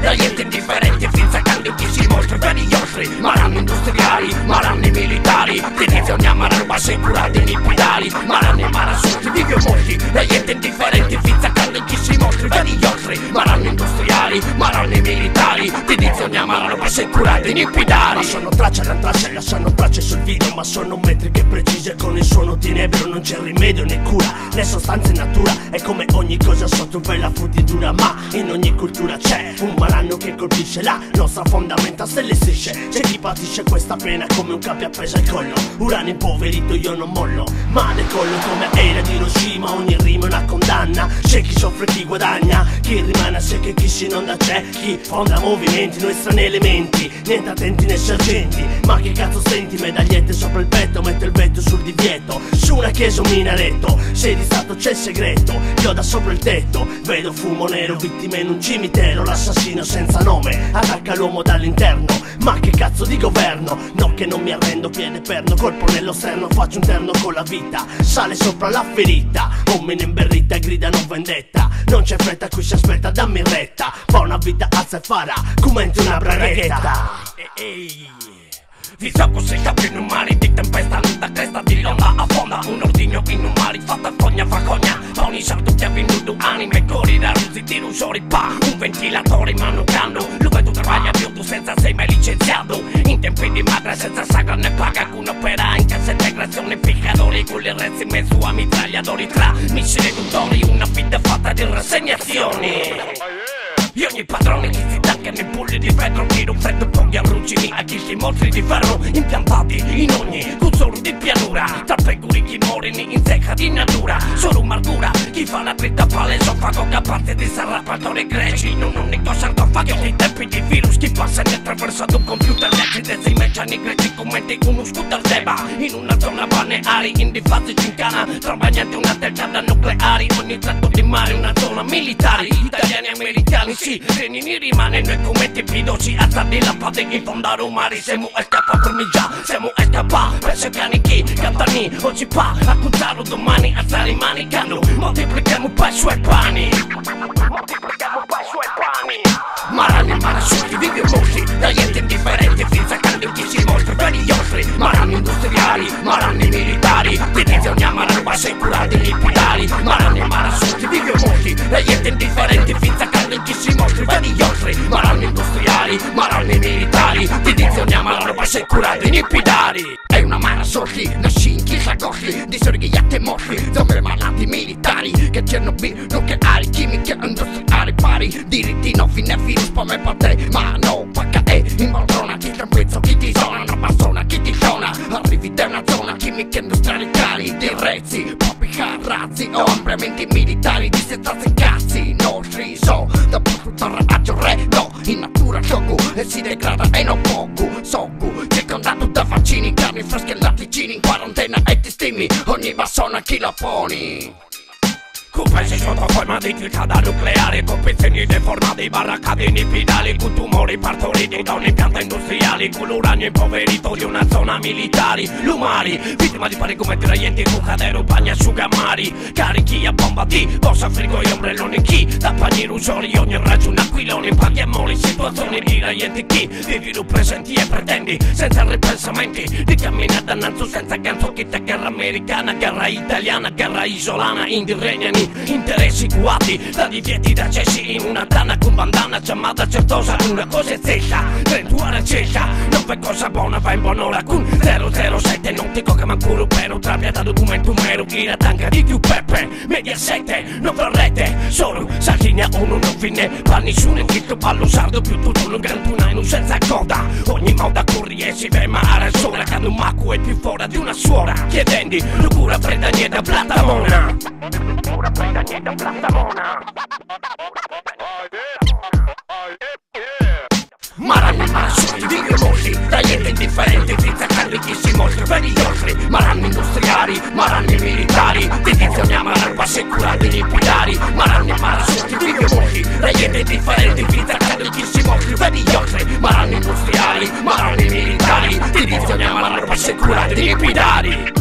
Dagli enti indifferenti finza candidi si mostra per gli ostri. Maranni industriali, maranni militari, divisioni a roba assicurati inipidali. Maranni marassuti, vivi o morti. Dagli enti indifferenti finza candidi si mostra per gli ostri. Maranni industriali, maranni militari, divisioni a roba assicurati inipidali. Ma sono tracce all'antraccia, lasciano tracce sul video, ma sono metriche precise, con il suono tenebro non c'è rimedio né cura, né sostanza in natura. È come ogni cosa sotto quella fruttitura, ma in ogni cultura c'è un maranno che colpisce la nostra fondamenta se le strisce. C'è chi patisce questa pena come un cappio appeso al collo. Urano impoverito io non mollo, ma decollo come era di Hiroshima. Ogni rima è una condanna, c'è chi soffre e chi guadagna, chi rimane a secco e chi si inonda. C'è chi fonda movimenti, noi strani elementi, niente attenti né sergenti. Ma che cazzo senti? Medagliette sopra il petto, metto il vetto sul divieto. Su una chiesa un minaretto, sei di stato c'è il segreto. Io da sopra il tetto, vedo fumo nero, vittime in un cimitero. L'assassino senza nome attacca l'uomo dall'interno. Ma che cazzo di governo? No che non mi arrendo, piede perno, colpo nello sterno. Faccio un terno con la vita, sale sopra la ferita. Uomini imberrita gridano vendetta, non c'è fretta qui si aspetta, dammi retta. Fa una vita alza e farà, commenti una braghetta. Vi sacco se capi in un mare di tempesta, da cresta di l'onda affonda. Un ordigno in un mare fatta fogna fa cogna. Ogni salto che ha venuto anime, corri da rusi di rusori pa. Un ventilatore manucando, lo vedo travaglia più tu senza sei mai licenziato. In tempi di madre senza sagra ne paga con opera in cassa integrazione piccatori. Con le rezzi in mezzo a mitragliatori tra missili riduttori. Una vita fatta di rassegnazioni. E ogni padrone che si taccano in pulli di vetro, tiro freddo poggi arrugini a chi si mostri di ferro, impiantati in ogni cuzzolo di pianura. Tra pecore chi muoiono in secca di natura, solo amargura chi fa la dritta palesofago capace di sarrappatori greci in un unico sarcofago. Nei tempi di virus chi passa ne attraversato un computer elettrico si mecciano i greci commenti con uno scooter deba. In una zona balneari in difasi gincana, tra bagnati una terra nucleari. Ogni tratto di mare una zona militare, italiani e americani sì, Renini rimane noi come tipidoci alzati la fate in fondo a mare. Siamo a scappa per me già, siamo a scappa per cercare chi cantani oggi pa a contare domani alzare i mani cando moltiplichiamo poi i suoi pani, moltiplichiamo poi i suoi pani. Maranni marasciuti, vivi o morti, dagli enti indifferenti finza cando chi si mostra per gli ostri. Maranni industriali, maranni militari, divisioni a roba assicurati lipidali. Maranni marasciuti, vivi o morti, dagli enti indifferenti finza cando chi si mostri per gli ostri. Maranni industriali, maranni militari, divisioni a roba assicurati lipidali. È una mara sorti, nasci in chissà costi, di sorghigliate morti, zombie malati militari, che Chernobyl, nucleari, chimiche industriali pari, diritti no fine virus come per te, ma no, pacca è in poltrona, chi trampezzo, chi ti suona, una persona, chi ti suona, arrivi da una zona, chimiche industriali cari, di rezzi, propri carrazzi, o ampliamenti militari, di senza cazzi, no si degrada e non poco. Soggu, circondato da vaccini, carni fresche e latticini in quarantena e ti stimi ogni massona chi la poni. Con pezzi sotto forma di filtrata nucleare, con pezzini deformati, barricate nipidali, con tumori partoriti da un'impianta industriali, con l'uranio impoverito di una zona militare. Lumari, vittima di pari come traienti, cucadero, bagni asciugamari, carichi a bomba di bossa, frigo e ombrelloni, chi da pagni rusori, ogni raggio un aquilone, paghi e moli, situazioni di raienti, chi vivi tu presenti e pretendi, senza ripensamenti, di camminare dannanzo senza ganzo, chi te guerra americana, guerra italiana, guerra isolana, indiregnani, interessi guati da divieti d'accessi in una tana con bandana chiamata certosa, una cosa è zecca, 30 ore cieca, non fai cosa buona, va in buon'ora con 007, non ti coca ma pure però trappia da documento mero, chi la tanca di più peppe, media 7, non vorrete, solo Sardinia uno non fine, panni su nel chitto ballo sardo più tutto un gran tunaino senza coda, ogni moda corri e si ve ma ara sola, cade un macu e più fuori di una suora, chiedendi, locura fredda niente blattamona. Prenda niente blattamona. Maranni marasciuti, vivi molti, taglienti indifferenti, senza carri chi si mostri, vedi gli altri, maranni industriali, maranni militari, dedizioni a maranni assicurati nei pilari, maranni marasciuti, vivi molti, taglienti indifferenti, senza carri chi si mostri, vedi gli altri, maranni industriali, maranni militari, dedizioni a maranni assicurati nei pilari.